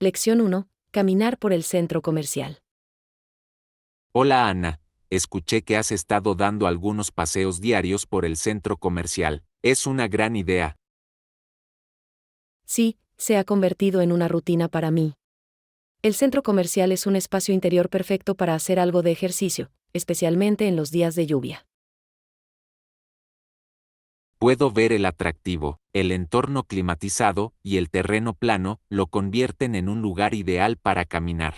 Lección 1. Caminar por el centro comercial. Hola Ana, escuché que has estado dando algunos paseos diarios por el centro comercial. Es una gran idea. Sí, se ha convertido en una rutina para mí. El centro comercial es un espacio interior perfecto para hacer algo de ejercicio, especialmente en los días de lluvia. Puedo ver el atractivo, el entorno climatizado y el terreno plano lo convierten en un lugar ideal para caminar.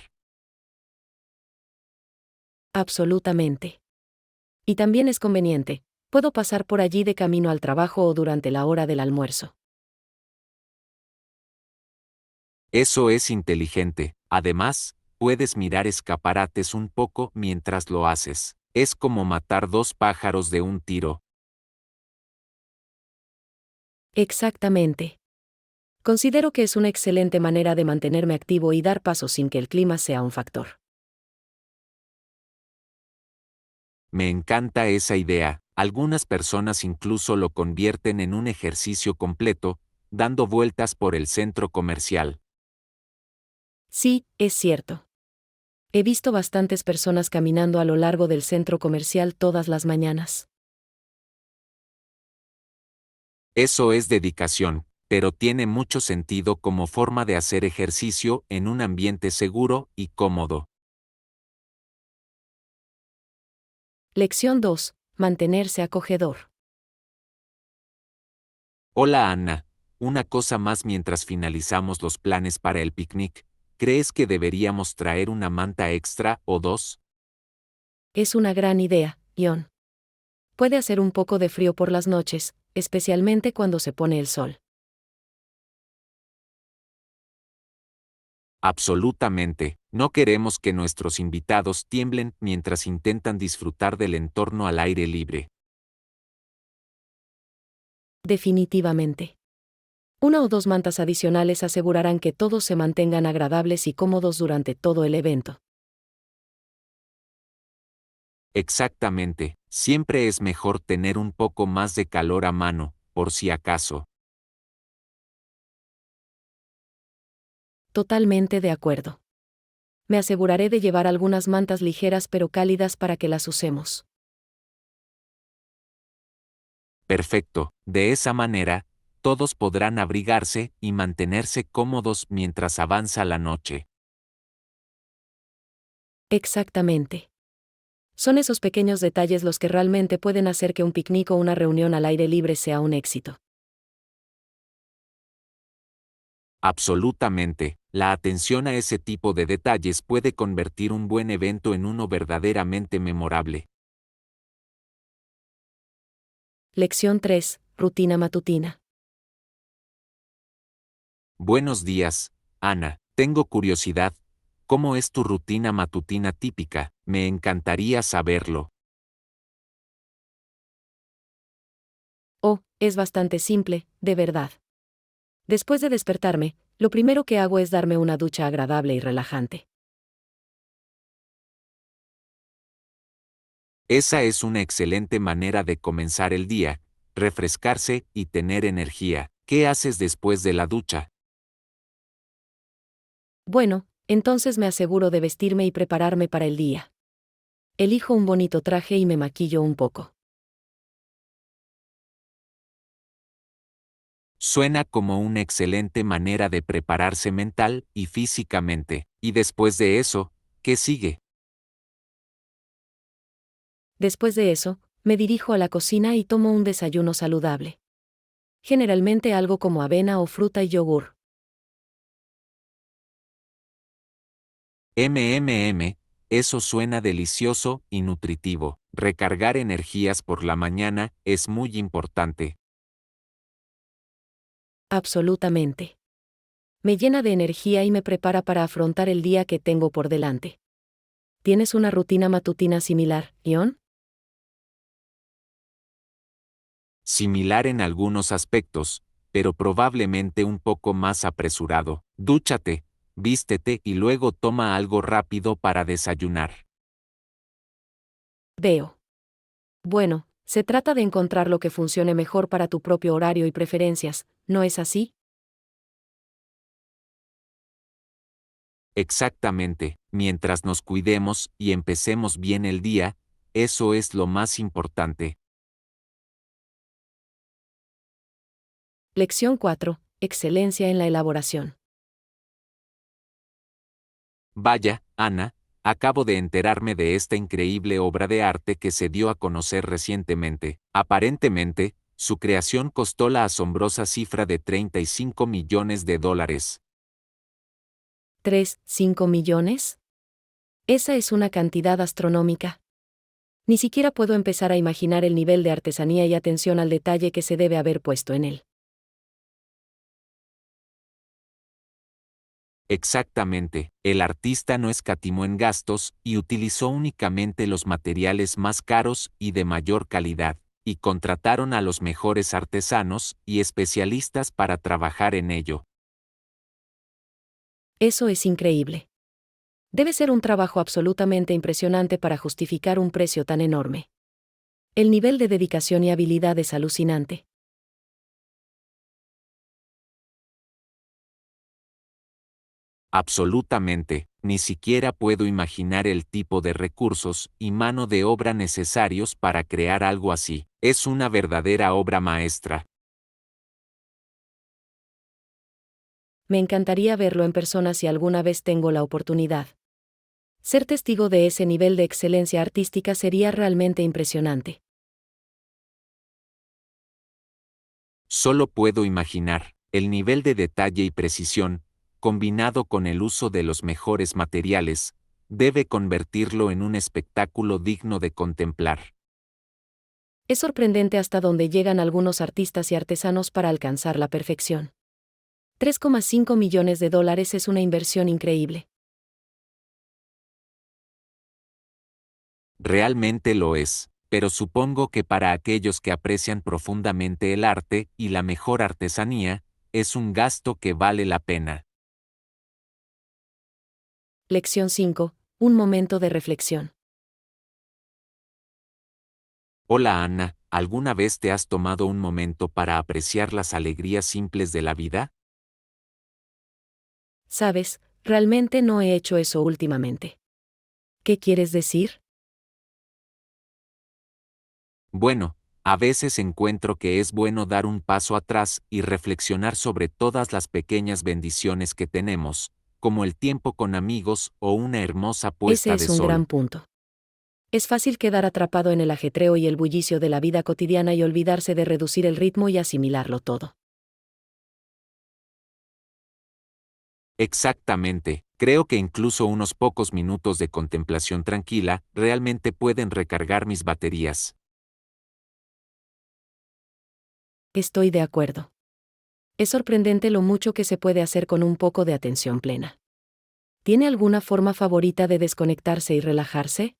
Absolutamente. Y también es conveniente. Puedo pasar por allí de camino al trabajo o durante la hora del almuerzo. Eso es inteligente. Además, puedes mirar escaparates un poco mientras lo haces. Es como matar dos pájaros de un tiro. Exactamente. Considero que es una excelente manera de mantenerme activo y dar pasos sin que el clima sea un factor. Me encanta esa idea. Algunas personas incluso lo convierten en un ejercicio completo, dando vueltas por el centro comercial. Sí, es cierto. He visto bastantes personas caminando a lo largo del centro comercial todas las mañanas. Eso es dedicación, pero tiene mucho sentido como forma de hacer ejercicio en un ambiente seguro y cómodo. Lección 2. Mantenerse acogedor. Hola Ana, una cosa más mientras finalizamos los planes para el picnic. ¿Crees que deberíamos traer una manta extra o dos? Es una gran idea, Ion. Puede hacer un poco de frío por las noches, especialmente cuando se pone el sol. Absolutamente, no queremos que nuestros invitados tiemblen mientras intentan disfrutar del entorno al aire libre. Definitivamente. Una o dos mantas adicionales asegurarán que todos se mantengan agradables y cómodos durante todo el evento. Exactamente, siempre es mejor tener un poco más de calor a mano, por si acaso. Totalmente de acuerdo. Me aseguraré de llevar algunas mantas ligeras pero cálidas para que las usemos. Perfecto, de esa manera, todos podrán abrigarse y mantenerse cómodos mientras avanza la noche. Exactamente. Son esos pequeños detalles los que realmente pueden hacer que un picnic o una reunión al aire libre sea un éxito. Absolutamente, la atención a ese tipo de detalles puede convertir un buen evento en uno verdaderamente memorable. Lección 3. Rutina matutina. Buenos días, Ana. Tengo curiosidad. ¿Cómo es tu rutina matutina típica? Me encantaría saberlo. Oh, es bastante simple, de verdad. Después de despertarme, lo primero que hago es darme una ducha agradable y relajante. Esa es una excelente manera de comenzar el día, refrescarse y tener energía. ¿Qué haces después de la ducha? Bueno, entonces me aseguro de vestirme y prepararme para el día. Elijo un bonito traje y me maquillo un poco. Suena como una excelente manera de prepararse mental y físicamente. Y después de eso, ¿qué sigue? Después de eso, me dirijo a la cocina y tomo un desayuno saludable. Generalmente algo como avena o fruta y yogur. Eso suena delicioso y nutritivo. Recargar energías por la mañana es muy importante. Absolutamente. Me llena de energía y me prepara para afrontar el día que tengo por delante. ¿Tienes una rutina matutina similar, Ion? Similar en algunos aspectos, pero probablemente un poco más apresurado. Dúchate, vístete y luego toma algo rápido para desayunar. Veo. Bueno, se trata de encontrar lo que funcione mejor para tu propio horario y preferencias, ¿no es así? Exactamente, mientras nos cuidemos y empecemos bien el día, eso es lo más importante. Lección 4. Excelencia en la elaboración. Vaya, Ana, acabo de enterarme de esta increíble obra de arte que se dio a conocer recientemente. Aparentemente, su creación costó la asombrosa cifra de 35 millones de dólares. ¿5 millones? Esa es una cantidad astronómica. Ni siquiera puedo empezar a imaginar el nivel de artesanía y atención al detalle que se debe haber puesto en él. Exactamente, el artista no escatimó en gastos y utilizó únicamente los materiales más caros y de mayor calidad, y contrataron a los mejores artesanos y especialistas para trabajar en ello. Eso es increíble. Debe ser un trabajo absolutamente impresionante para justificar un precio tan enorme. El nivel de dedicación y habilidad es alucinante. Absolutamente, ni siquiera puedo imaginar el tipo de recursos y mano de obra necesarios para crear algo así. Es una verdadera obra maestra. Me encantaría verlo en persona si alguna vez tengo la oportunidad. Ser testigo de ese nivel de excelencia artística sería realmente impresionante. Solo puedo imaginar el nivel de detalle y precisión, combinado con el uso de los mejores materiales, debe convertirlo en un espectáculo digno de contemplar. Es sorprendente hasta dónde llegan algunos artistas y artesanos para alcanzar la perfección. 3,5 millones de dólares es una inversión increíble. Realmente lo es, pero supongo que para aquellos que aprecian profundamente el arte y la mejor artesanía, es un gasto que vale la pena. Lección 5. Un momento de reflexión. Hola Ana, ¿alguna vez te has tomado un momento para apreciar las alegrías simples de la vida? Sabes, realmente no he hecho eso últimamente. ¿Qué quieres decir? Bueno, a veces encuentro que es bueno dar un paso atrás y reflexionar sobre todas las pequeñas bendiciones que tenemos, como el tiempo con amigos o una hermosa Ese puesta de es un sol. gran punto. Es fácil quedar atrapado en el ajetreo y el bullicio de la vida cotidiana y olvidarse de reducir el ritmo y asimilarlo todo. Exactamente, creo que incluso unos pocos minutos de contemplación tranquila realmente pueden recargar mis baterías. Estoy de acuerdo. Es sorprendente lo mucho que se puede hacer con un poco de atención plena. ¿Tiene alguna forma favorita de desconectarse y relajarse?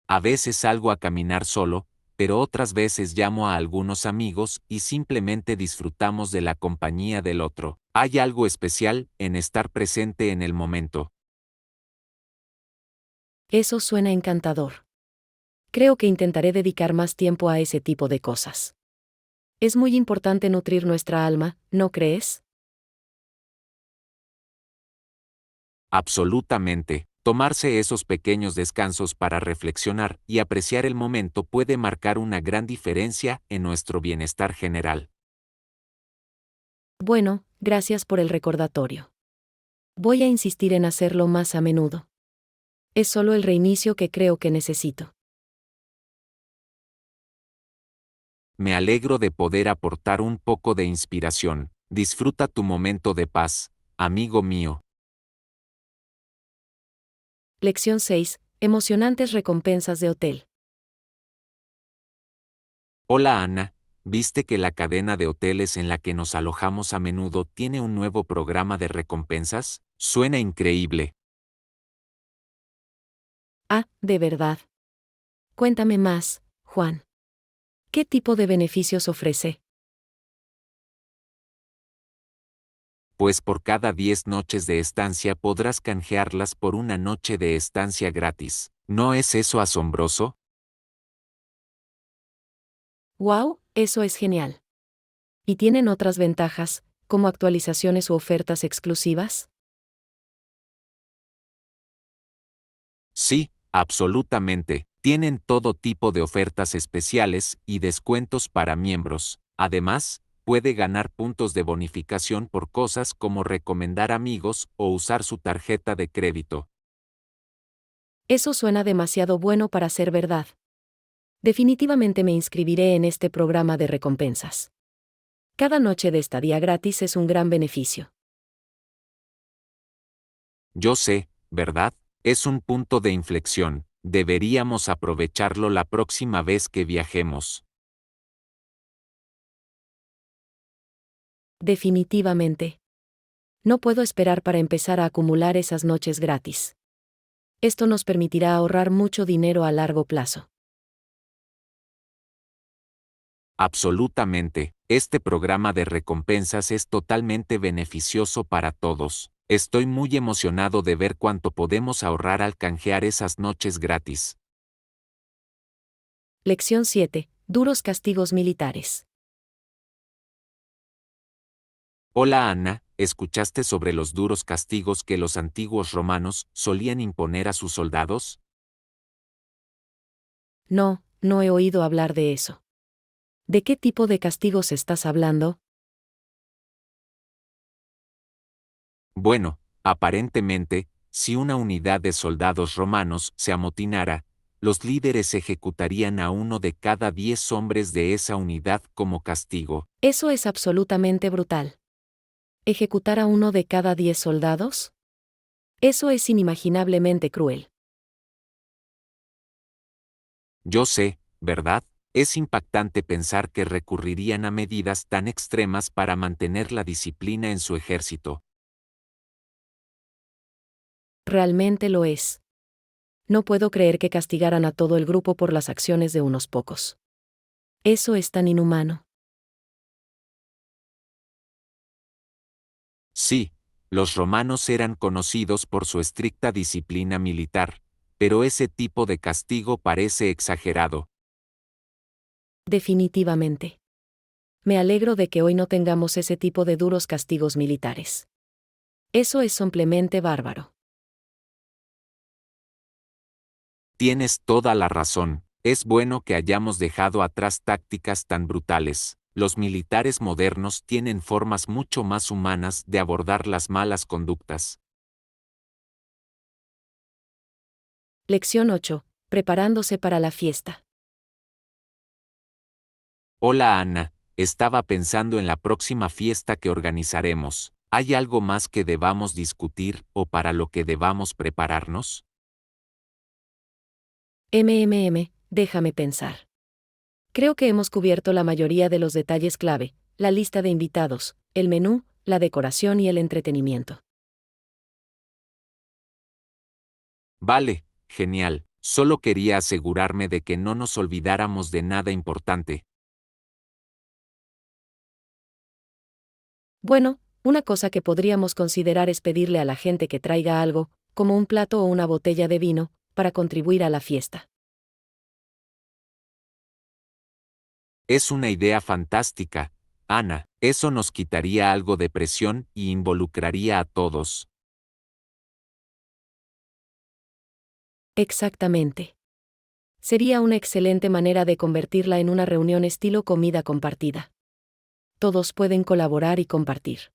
A veces salgo a caminar solo, pero otras veces llamo a algunos amigos y simplemente disfrutamos de la compañía del otro. Hay algo especial en estar presente en el momento. Eso suena encantador. Creo que intentaré dedicar más tiempo a ese tipo de cosas. Es muy importante nutrir nuestra alma, ¿no crees? Absolutamente. Tomarse esos pequeños descansos para reflexionar y apreciar el momento puede marcar una gran diferencia en nuestro bienestar general. Bueno, gracias por el recordatorio. Voy a insistir en hacerlo más a menudo. Es solo el reinicio que creo que necesito. Me alegro de poder aportar un poco de inspiración. Disfruta tu momento de paz, amigo mío. Lección 6. Emocionantes recompensas de hotel. Hola Ana, ¿viste que la cadena de hoteles en la que nos alojamos a menudo tiene un nuevo programa de recompensas? Suena increíble. Ah, de verdad. Cuéntame más, Juan. ¿Qué tipo de beneficios ofrece? Pues por cada 10 noches de estancia podrás canjearlas por una noche de estancia gratis. ¿No es eso asombroso? ¡Wow! Eso es genial. Y tienen otras ventajas, como actualizaciones u ofertas exclusivas? Sí, absolutamente. Tienen todo tipo de ofertas especiales y descuentos para miembros. Además, puede ganar puntos de bonificación por cosas como recomendar amigos o usar su tarjeta de crédito. Eso suena demasiado bueno para ser verdad. Definitivamente me inscribiré en este programa de recompensas. Cada noche de estadía gratis es un gran beneficio. Yo sé, ¿verdad? Es un punto de inflexión. Deberíamos aprovecharlo la próxima vez que viajemos. Definitivamente. No puedo esperar para empezar a acumular esas noches gratis. Esto nos permitirá ahorrar mucho dinero a largo plazo. Absolutamente, este programa de recompensas es totalmente beneficioso para todos. Estoy muy emocionado de ver cuánto podemos ahorrar al canjear esas noches gratis. Lección 7. Duros castigos militares. Hola Ana, ¿escuchaste sobre los duros castigos que los antiguos romanos solían imponer a sus soldados? No, no he oído hablar de eso. ¿De qué tipo de castigos estás hablando? Bueno, aparentemente, si una unidad de soldados romanos se amotinara, los líderes ejecutarían a uno de cada 10 hombres de esa unidad como castigo. Eso es absolutamente brutal. ¿Ejecutar a uno de cada 10 soldados? Eso es inimaginablemente cruel. Yo sé, ¿verdad? Es impactante pensar que recurrirían a medidas tan extremas para mantener la disciplina en su ejército. Realmente lo es. No puedo creer que castigaran a todo el grupo por las acciones de unos pocos. Eso es tan inhumano. Sí, los romanos eran conocidos por su estricta disciplina militar, pero ese tipo de castigo parece exagerado. Definitivamente. Me alegro de que hoy no tengamos ese tipo de duros castigos militares. Eso es simplemente bárbaro. Tienes toda la razón. Es bueno que hayamos dejado atrás tácticas tan brutales. Los militares modernos tienen formas mucho más humanas de abordar las malas conductas. Lección 8. Preparándose para la fiesta. Hola Ana, estaba pensando en la próxima fiesta que organizaremos. ¿Hay algo más que debamos discutir o para lo que debamos prepararnos? Déjame pensar. Creo que hemos cubierto la mayoría de los detalles clave, la lista de invitados, el menú, la decoración y el entretenimiento. Vale, genial. Solo quería asegurarme de que no nos olvidáramos de nada importante. Bueno, una cosa que podríamos considerar es pedirle a la gente que traiga algo, como un plato o una botella de vino, para contribuir a la fiesta. Es una idea fantástica, Ana. Eso nos quitaría algo de presión y involucraría a todos. Exactamente. Sería una excelente manera de convertirla en una reunión estilo comida compartida. Todos pueden colaborar y compartir.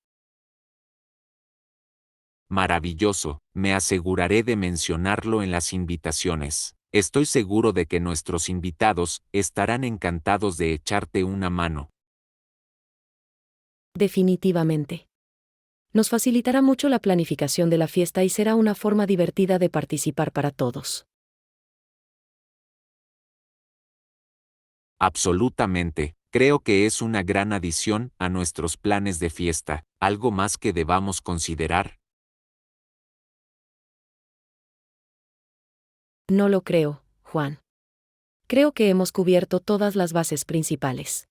Maravilloso, me aseguraré de mencionarlo en las invitaciones. Estoy seguro de que nuestros invitados estarán encantados de echarte una mano. Definitivamente. Nos facilitará mucho la planificación de la fiesta y será una forma divertida de participar para todos. Absolutamente, creo que es una gran adición a nuestros planes de fiesta. ¿Algo más que debamos considerar? No lo creo, Juan. Creo que hemos cubierto todas las bases principales.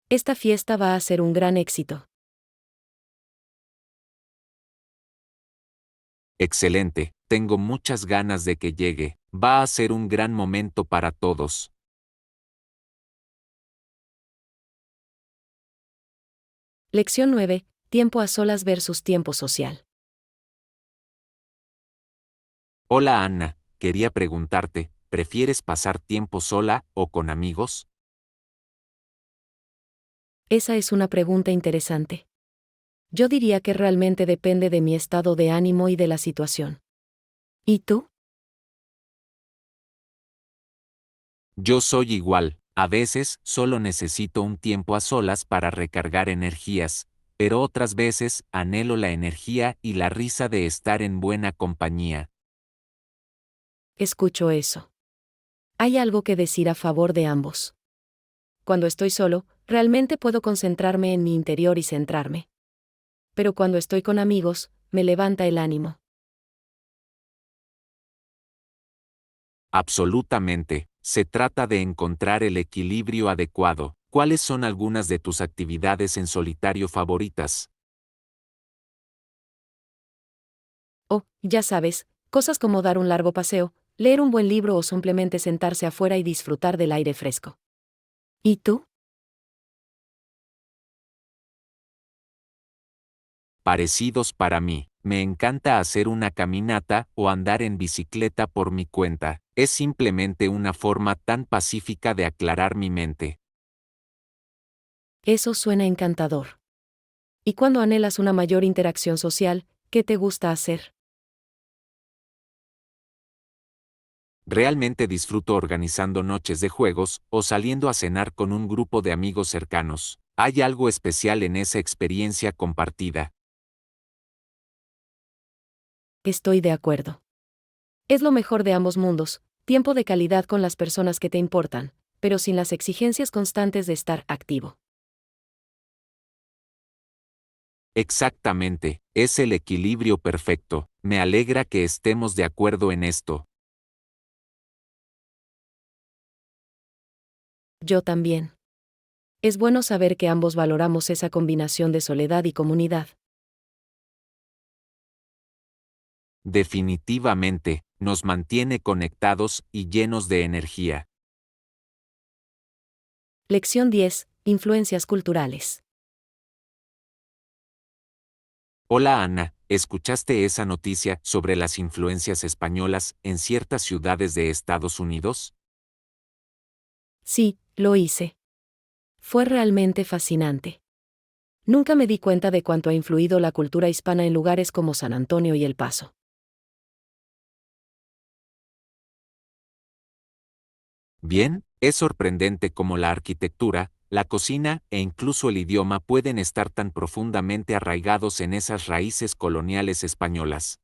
Esta fiesta va a ser un gran éxito. Excelente, tengo muchas ganas de que llegue. Va a ser un gran momento para todos. Lección 9. tiempo a solas versus tiempo social. Hola Ana, quería preguntarte, ¿prefieres pasar tiempo sola o con amigos? Esa es una pregunta interesante. Yo diría que realmente depende de mi estado de ánimo y de la situación. ¿Y tú? Yo soy igual, a veces solo necesito un tiempo a solas para recargar energías, pero otras veces anhelo la energía y la risa de estar en buena compañía. Escucho eso. Hay algo que decir a favor de ambos. Cuando estoy solo, realmente puedo concentrarme en mi interior y centrarme. Pero cuando estoy con amigos, me levanta el ánimo. Absolutamente, se trata de encontrar el equilibrio adecuado. ¿Cuáles son algunas de tus actividades en solitario favoritas? O, ya sabes, cosas como dar un largo paseo, leer un buen libro o simplemente sentarse afuera y disfrutar del aire fresco. ¿Y tú? Parecidos para mí. Me encanta hacer una caminata o andar en bicicleta por mi cuenta. Es simplemente una forma tan pacífica de aclarar mi mente. Eso suena encantador. ¿Y cuando anhelas una mayor interacción social, qué te gusta hacer? Realmente disfruto organizando noches de juegos o saliendo a cenar con un grupo de amigos cercanos. Hay algo especial en esa experiencia compartida. Estoy de acuerdo. Es lo mejor de ambos mundos, tiempo de calidad con las personas que te importan, pero sin las exigencias constantes de estar activo. Exactamente, es el equilibrio perfecto. Me alegra que estemos de acuerdo en esto. Yo también. Es bueno saber que ambos valoramos esa combinación de soledad y comunidad. Definitivamente, nos mantiene conectados y llenos de energía. Lección 10. Influencias culturales. Hola Ana, ¿escuchaste esa noticia sobre las influencias españolas en ciertas ciudades de Estados Unidos? Sí, lo hice. Fue realmente fascinante. Nunca me di cuenta de cuánto ha influido la cultura hispana en lugares como San Antonio y El Paso. Bien, es sorprendente cómo la arquitectura, la cocina e incluso el idioma pueden estar tan profundamente arraigados en esas raíces coloniales españolas.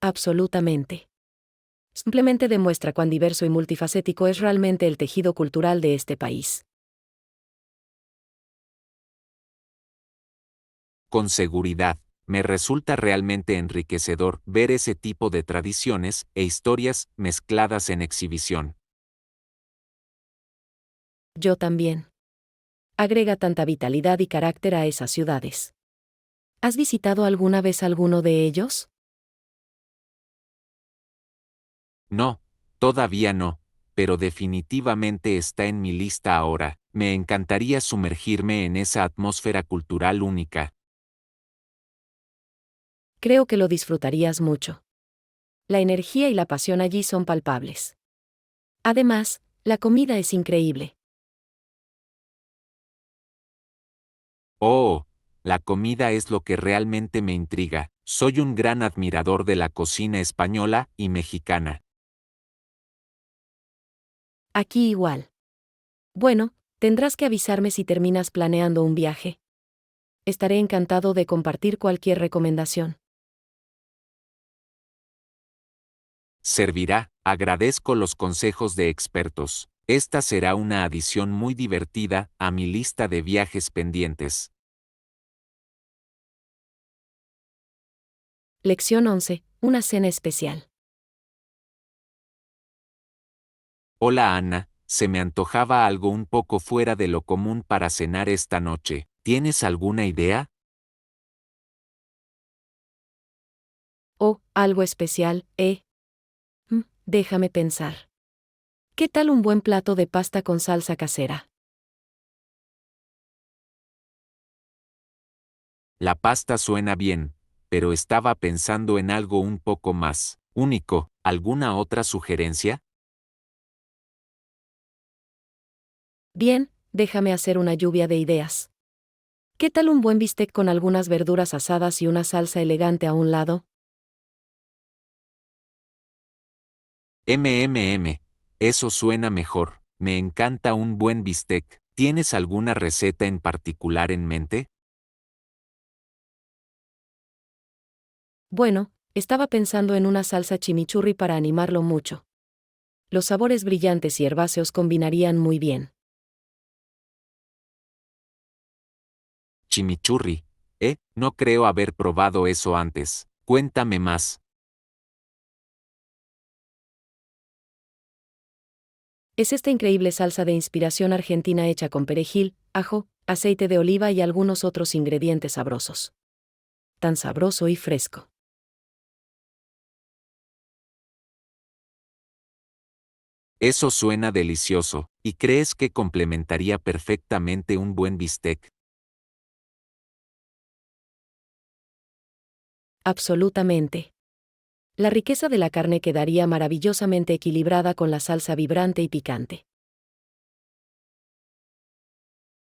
Absolutamente. Simplemente demuestra cuán diverso y multifacético es realmente el tejido cultural de este país. Con seguridad, me resulta realmente enriquecedor ver ese tipo de tradiciones e historias mezcladas en exhibición. Yo también. Agrega tanta vitalidad y carácter a esas ciudades. ¿Has visitado alguna vez alguno de ellos? No, todavía no, pero definitivamente está en mi lista ahora. Me encantaría sumergirme en esa atmósfera cultural única. Creo que lo disfrutarías mucho. La energía y la pasión allí son palpables. Además, la comida es increíble. Oh, la comida es lo que realmente me intriga. Soy un gran admirador de la cocina española y mexicana. Aquí igual. Bueno, tendrás que avisarme si terminas planeando un viaje. Estaré encantado de compartir cualquier recomendación. Servirá, agradezco los consejos de expertos. Esta será una adición muy divertida a mi lista de viajes pendientes. Lección 11. Una cena especial. Hola Ana, se me antojaba algo un poco fuera de lo común para cenar esta noche. ¿Tienes alguna idea? Oh, algo especial, ¿eh? Déjame pensar. ¿Qué tal un buen plato de pasta con salsa casera? La pasta suena bien, pero estaba pensando en algo un poco más único. ¿Alguna otra sugerencia? Bien, déjame hacer una lluvia de ideas. ¿Qué tal un buen bistec con algunas verduras asadas y una salsa elegante a un lado? Eso suena mejor. Me encanta un buen bistec. ¿Tienes alguna receta en particular en mente? Bueno, estaba pensando en una salsa chimichurri para animarlo mucho. Los sabores brillantes y herbáceos combinarían muy bien. Chimichurri. No creo haber probado eso antes. Cuéntame más. Es esta increíble salsa de inspiración argentina hecha con perejil, ajo, aceite de oliva y algunos otros ingredientes sabrosos. Tan sabroso y fresco. Eso suena delicioso. ¿Y crees que complementaría perfectamente un buen bistec? Absolutamente. La riqueza de la carne quedaría maravillosamente equilibrada con la salsa vibrante y picante.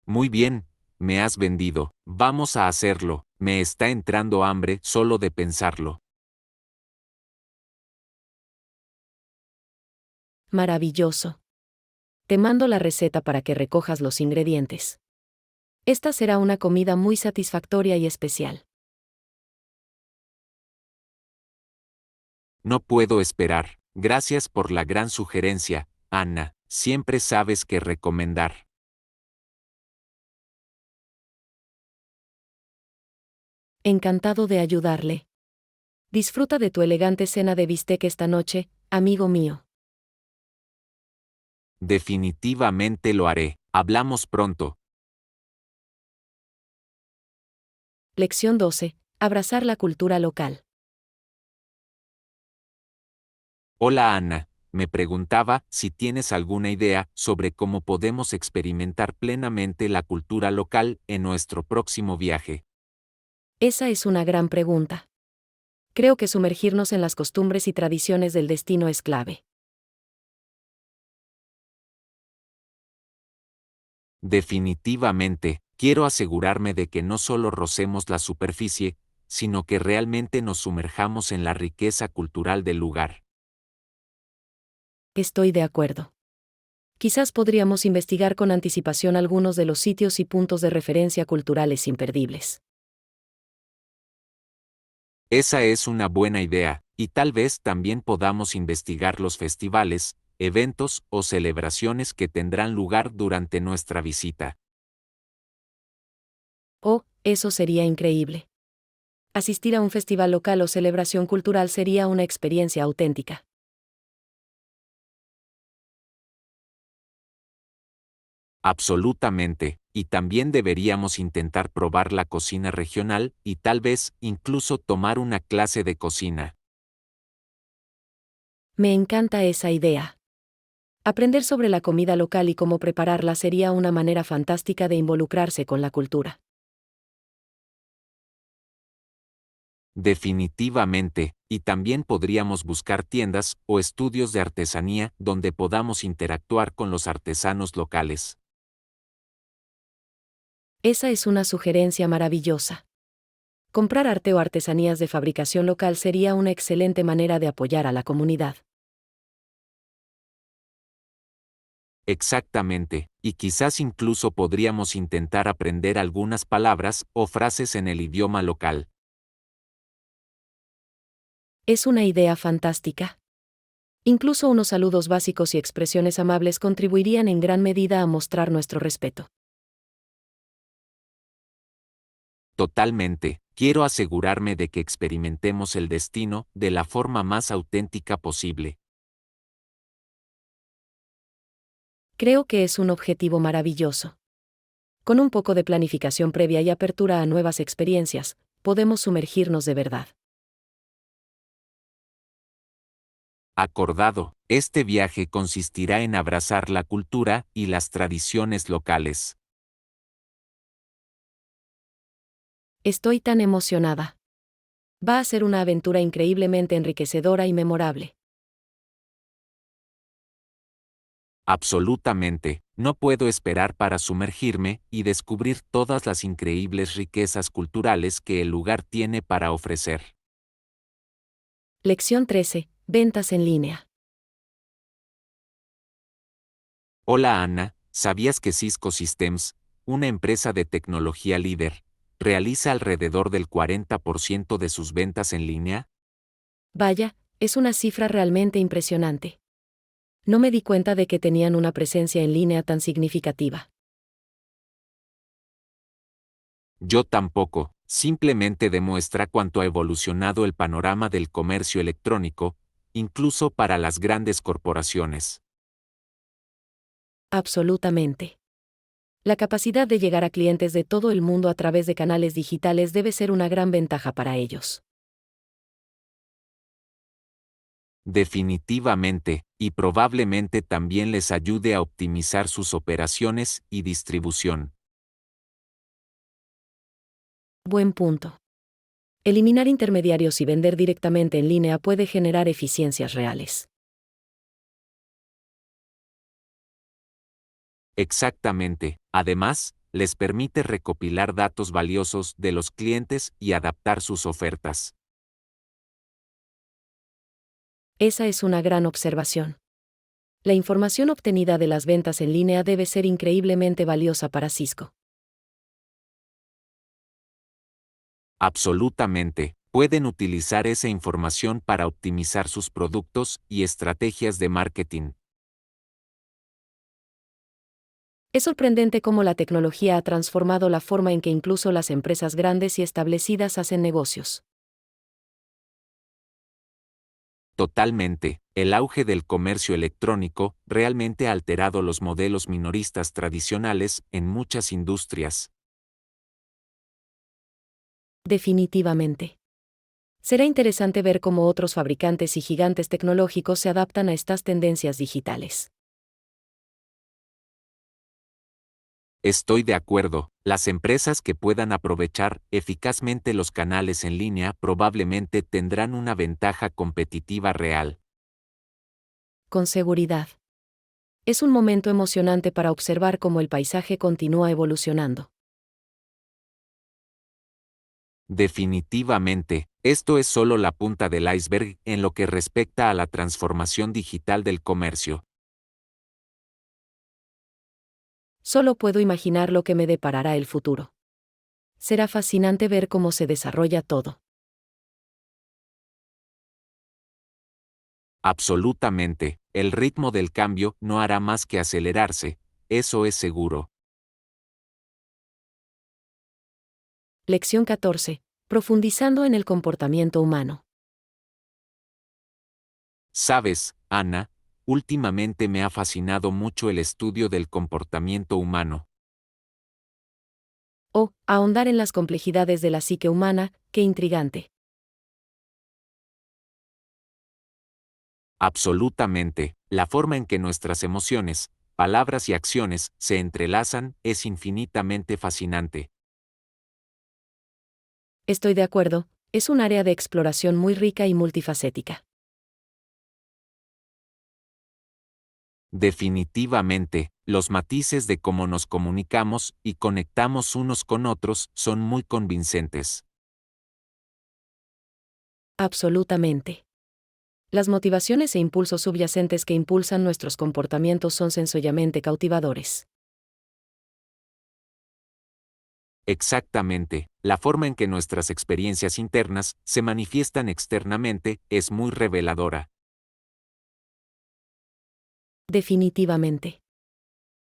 Muy bien, me has vendido. Vamos a hacerlo. Me está entrando hambre solo de pensarlo. Maravilloso. Te mando la receta para que recojas los ingredientes. Esta será una comida muy satisfactoria y especial. No puedo esperar. Gracias por la gran sugerencia, Ana. Siempre sabes qué recomendar. Encantado de ayudarle. Disfruta de tu elegante cena de bistec esta noche, amigo mío. Definitivamente lo haré. Hablamos pronto. Lección 12. Abrazar la cultura local. Hola Ana, me preguntaba si tienes alguna idea sobre cómo podemos experimentar plenamente la cultura local en nuestro próximo viaje. Esa es una gran pregunta. Creo que sumergirnos en las costumbres y tradiciones del destino es clave. Definitivamente, quiero asegurarme de que no solo rocemos la superficie, sino que realmente nos sumerjamos en la riqueza cultural del lugar. Estoy de acuerdo. Quizás podríamos investigar con anticipación algunos de los sitios y puntos de referencia culturales imperdibles. Esa es una buena idea, y tal vez también podamos investigar los festivales, eventos o celebraciones que tendrán lugar durante nuestra visita. Oh, eso sería increíble. Asistir a un festival local o celebración cultural sería una experiencia auténtica. Absolutamente, y también deberíamos intentar probar la cocina regional y tal vez incluso tomar una clase de cocina. Me encanta esa idea. Aprender sobre la comida local y cómo prepararla sería una manera fantástica de involucrarse con la cultura. Definitivamente, y también podríamos buscar tiendas o estudios de artesanía donde podamos interactuar con los artesanos locales. Esa es una sugerencia maravillosa. Comprar arte o artesanías de fabricación local sería una excelente manera de apoyar a la comunidad. Exactamente, y quizás incluso podríamos intentar aprender algunas palabras o frases en el idioma local. Es una idea fantástica. Incluso unos saludos básicos y expresiones amables contribuirían en gran medida a mostrar nuestro respeto. Totalmente, quiero asegurarme de que experimentemos el destino de la forma más auténtica posible. Creo que es un objetivo maravilloso. Con un poco de planificación previa y apertura a nuevas experiencias, podemos sumergirnos de verdad. Acordado, este viaje consistirá en abrazar la cultura y las tradiciones locales. Estoy tan emocionada. Va a ser una aventura increíblemente enriquecedora y memorable. Absolutamente, no puedo esperar para sumergirme y descubrir todas las increíbles riquezas culturales que el lugar tiene para ofrecer. Lección 13. Ventas en línea. Hola Ana, ¿sabías que Cisco Systems, una empresa de tecnología líder, realiza alrededor del 40% de sus ventas en línea? Vaya, es una cifra realmente impresionante. No me di cuenta de que tenían una presencia en línea tan significativa. Yo tampoco, simplemente demuestra cuánto ha evolucionado el panorama del comercio electrónico, incluso para las grandes corporaciones. Absolutamente. La capacidad de llegar a clientes de todo el mundo a través de canales digitales debe ser una gran ventaja para ellos. Definitivamente, y probablemente también les ayude a optimizar sus operaciones y distribución. Buen punto. Eliminar intermediarios y vender directamente en línea puede generar eficiencias reales. Exactamente. Además, les permite recopilar datos valiosos de los clientes y adaptar sus ofertas. Esa es una gran observación. La información obtenida de las ventas en línea debe ser increíblemente valiosa para Cisco. Absolutamente. Pueden utilizar esa información para optimizar sus productos y estrategias de marketing. Es sorprendente cómo la tecnología ha transformado la forma en que incluso las empresas grandes y establecidas hacen negocios. Totalmente. El auge del comercio electrónico realmente ha alterado los modelos minoristas tradicionales en muchas industrias. Definitivamente. Será interesante ver cómo otros fabricantes y gigantes tecnológicos se adaptan a estas tendencias digitales. Estoy de acuerdo, las empresas que puedan aprovechar eficazmente los canales en línea probablemente tendrán una ventaja competitiva real. Con seguridad. Es un momento emocionante para observar cómo el paisaje continúa evolucionando. Definitivamente, esto es solo la punta del iceberg en lo que respecta a la transformación digital del comercio. Solo puedo imaginar lo que me deparará el futuro. Será fascinante ver cómo se desarrolla todo. Absolutamente, el ritmo del cambio no hará más que acelerarse, eso es seguro. Lección 14. Profundizando en el comportamiento humano. Sabes, Ana, últimamente me ha fascinado mucho el estudio del comportamiento humano. Oh, ahondar en las complejidades de la psique humana, qué intrigante. Absolutamente, la forma en que nuestras emociones, palabras y acciones se entrelazan es infinitamente fascinante. Estoy de acuerdo, es un área de exploración muy rica y multifacética. Definitivamente, los matices de cómo nos comunicamos y conectamos unos con otros son muy convincentes. Absolutamente. Las motivaciones e impulsos subyacentes que impulsan nuestros comportamientos son sencillamente cautivadores. Exactamente, la forma en que nuestras experiencias internas se manifiestan externamente es muy reveladora. Definitivamente.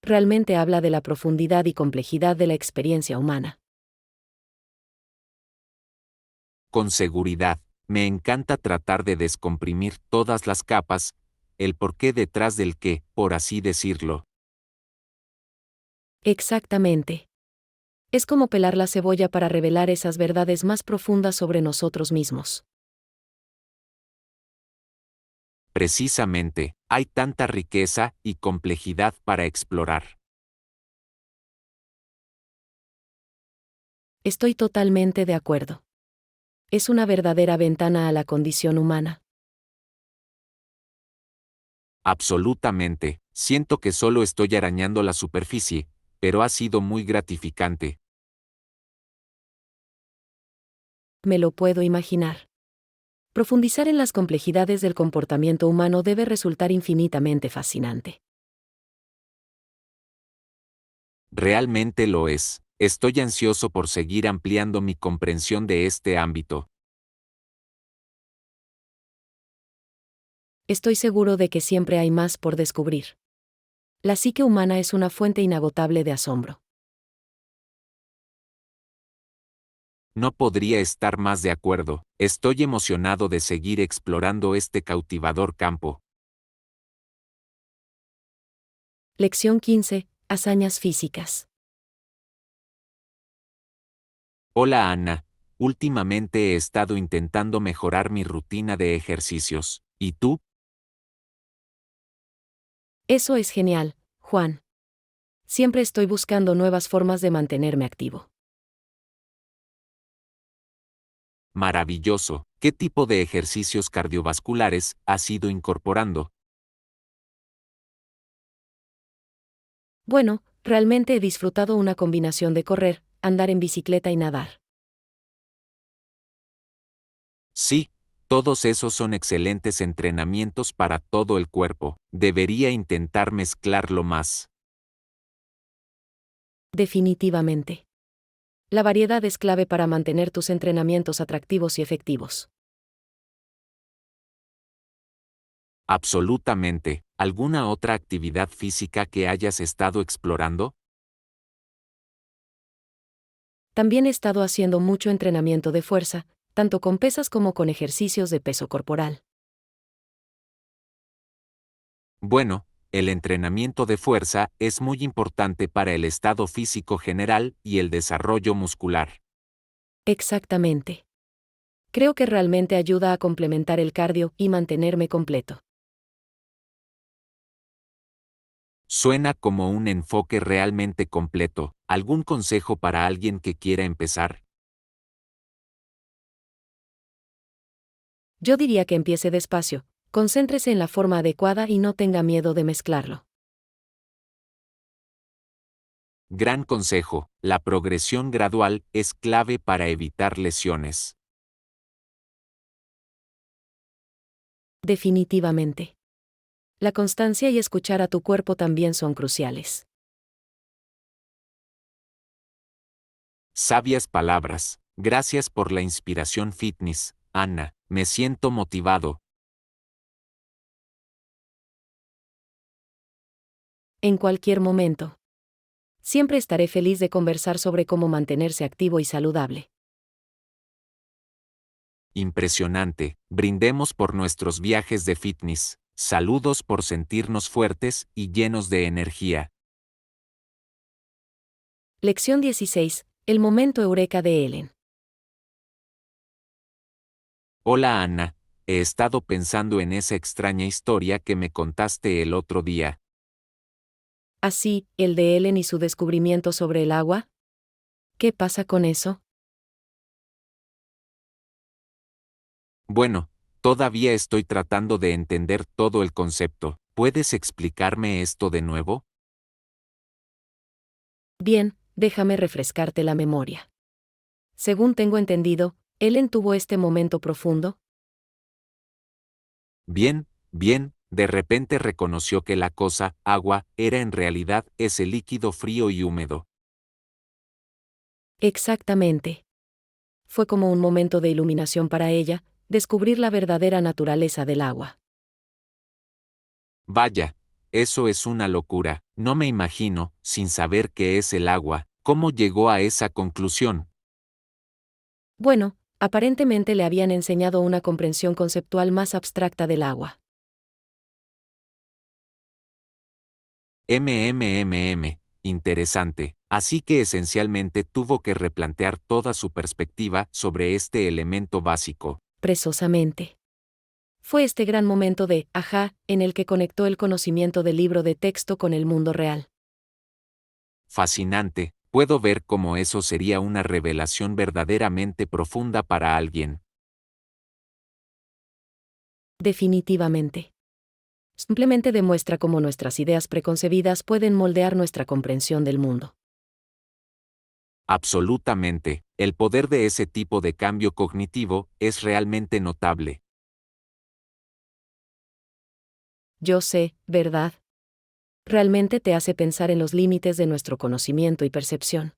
Realmente habla de la profundidad y complejidad de la experiencia humana. Con seguridad, me encanta tratar de descomprimir todas las capas, el porqué detrás del qué, por así decirlo. Exactamente. Es como pelar la cebolla para revelar esas verdades más profundas sobre nosotros mismos. Precisamente, hay tanta riqueza y complejidad para explorar. Estoy totalmente de acuerdo. Es una verdadera ventana a la condición humana. Absolutamente, siento que solo estoy arañando la superficie, pero ha sido muy gratificante. Me lo puedo imaginar. Profundizar en las complejidades del comportamiento humano debe resultar infinitamente fascinante. Realmente lo es. Estoy ansioso por seguir ampliando mi comprensión de este ámbito. Estoy seguro de que siempre hay más por descubrir. La psique humana es una fuente inagotable de asombro. No podría estar más de acuerdo. Estoy emocionado de seguir explorando este cautivador campo. Lección 15. Hazañas físicas. Hola Ana, últimamente he estado intentando mejorar mi rutina de ejercicios. ¿Y tú? Eso es genial, Juan. Siempre estoy buscando nuevas formas de mantenerme activo. Maravilloso. ¿Qué tipo de ejercicios cardiovasculares has ido incorporando? Bueno, realmente he disfrutado una combinación de correr, andar en bicicleta y nadar. Sí, todos esos son excelentes entrenamientos para todo el cuerpo. Debería intentar mezclarlo más. Definitivamente. La variedad es clave para mantener tus entrenamientos atractivos y efectivos. Absolutamente. ¿Alguna otra actividad física que hayas estado explorando? También he estado haciendo mucho entrenamiento de fuerza, tanto con pesas como con ejercicios de peso corporal. Bueno, el entrenamiento de fuerza es muy importante para el estado físico general y el desarrollo muscular. Exactamente. Creo que realmente ayuda a complementar el cardio y mantenerme completo. Suena como un enfoque realmente completo. ¿Algún consejo para alguien que quiera empezar? Yo diría que empiece despacio, concéntrese en la forma adecuada y no tenga miedo de mezclarlo. Gran consejo. La progresión gradual es clave para evitar lesiones. Definitivamente. La constancia y escuchar a tu cuerpo también son cruciales. Sabias palabras. Gracias por la inspiración fitness, Ana. Me siento motivado. En cualquier momento. Siempre estaré feliz de conversar sobre cómo mantenerse activo y saludable. Impresionante. Brindemos por nuestros viajes de fitness. Saludos por sentirnos fuertes y llenos de energía. Lección 16. El momento eureka de Ellen. Hola Ana. He estado pensando en esa extraña historia que me contaste el otro día. Así, el de Ellen y su descubrimiento sobre el agua. ¿Qué pasa con eso? Bueno, todavía estoy tratando de entender todo el concepto. ¿Puedes explicarme esto de nuevo? Bien, déjame refrescarte la memoria. Según tengo entendido, Ellen tuvo este momento profundo. Bien, bien, de repente reconoció que la cosa, agua, era en realidad ese líquido frío y húmedo. Exactamente. Fue como un momento de iluminación para ella, descubrir la verdadera naturaleza del agua. Vaya, eso es una locura. No me imagino, sin saber qué es el agua, cómo llegó a esa conclusión. Bueno, aparentemente le habían enseñado una comprensión conceptual más abstracta del agua. Interesante. Así que esencialmente tuvo que replantear toda su perspectiva sobre este elemento básico. Precisamente. Fue este gran momento de ajá, en el que conectó el conocimiento del libro de texto con el mundo real. Fascinante. Puedo ver cómo eso sería una revelación verdaderamente profunda para alguien. Definitivamente. Simplemente demuestra cómo nuestras ideas preconcebidas pueden moldear nuestra comprensión del mundo. Absolutamente, el poder de ese tipo de cambio cognitivo es realmente notable. Yo sé, ¿verdad? Realmente te hace pensar en los límites de nuestro conocimiento y percepción.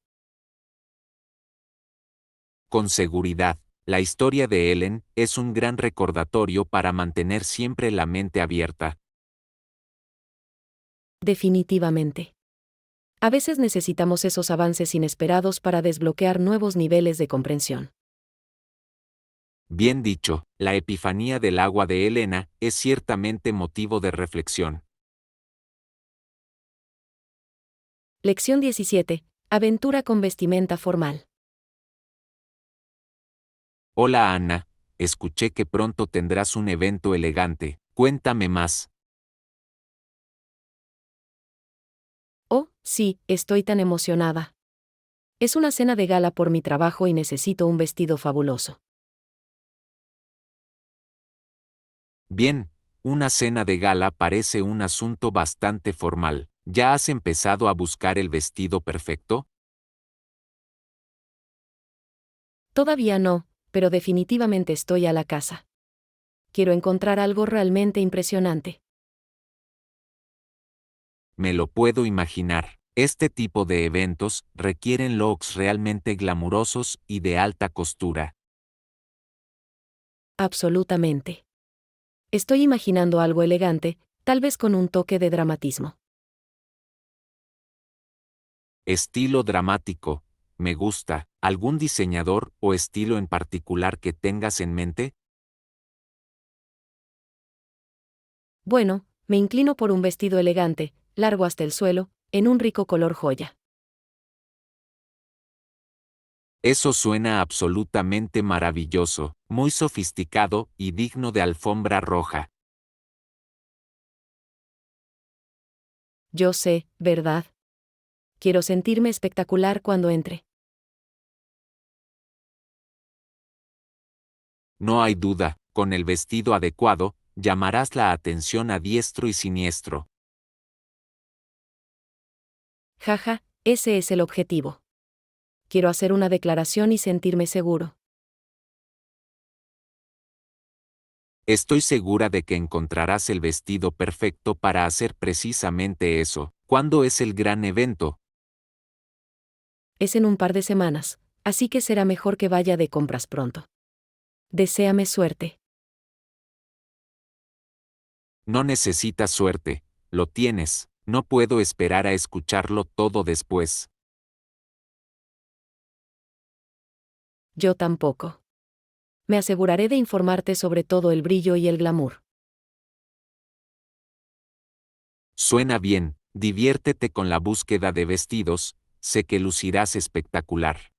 Con seguridad, la historia de Ellen es un gran recordatorio para mantener siempre la mente abierta. Definitivamente. A veces necesitamos esos avances inesperados para desbloquear nuevos niveles de comprensión. Bien dicho, la epifanía del agua de Elena es ciertamente motivo de reflexión. Lección 17. Aventura con vestimenta formal. Hola Ana, escuché que pronto tendrás un evento elegante, cuéntame más. Oh, sí, estoy tan emocionada. Es una cena de gala por mi trabajo y necesito un vestido fabuloso. Bien, una cena de gala parece un asunto bastante formal. ¿Ya has empezado a buscar el vestido perfecto? Todavía no, pero definitivamente estoy a la casa. Quiero encontrar algo realmente impresionante. Me lo puedo imaginar. Este tipo de eventos requieren looks realmente glamurosos y de alta costura. Absolutamente. Estoy imaginando algo elegante, tal vez con un toque de dramatismo. Estilo dramático. Me gusta. ¿Algún diseñador o estilo en particular que tengas en mente? Bueno, me inclino por un vestido elegante, largo hasta el suelo, en un rico color joya. Eso suena absolutamente maravilloso, muy sofisticado y digno de alfombra roja. Yo sé, ¿verdad? Quiero sentirme espectacular cuando entre. No hay duda, con el vestido adecuado, llamarás la atención a diestro y siniestro. Jaja, ese es el objetivo. Quiero hacer una declaración y sentirme seguro. Estoy segura de que encontrarás el vestido perfecto para hacer precisamente eso. ¿Cuándo es el gran evento? Es en un par de semanas, así que será mejor que vaya de compras pronto. Deséame suerte. No necesitas suerte, lo tienes, no puedo esperar a escucharlo todo después. Yo tampoco. Me aseguraré de informarte sobre todo el brillo y el glamour. Suena bien, diviértete con la búsqueda de vestidos, sé que lucirás espectacular.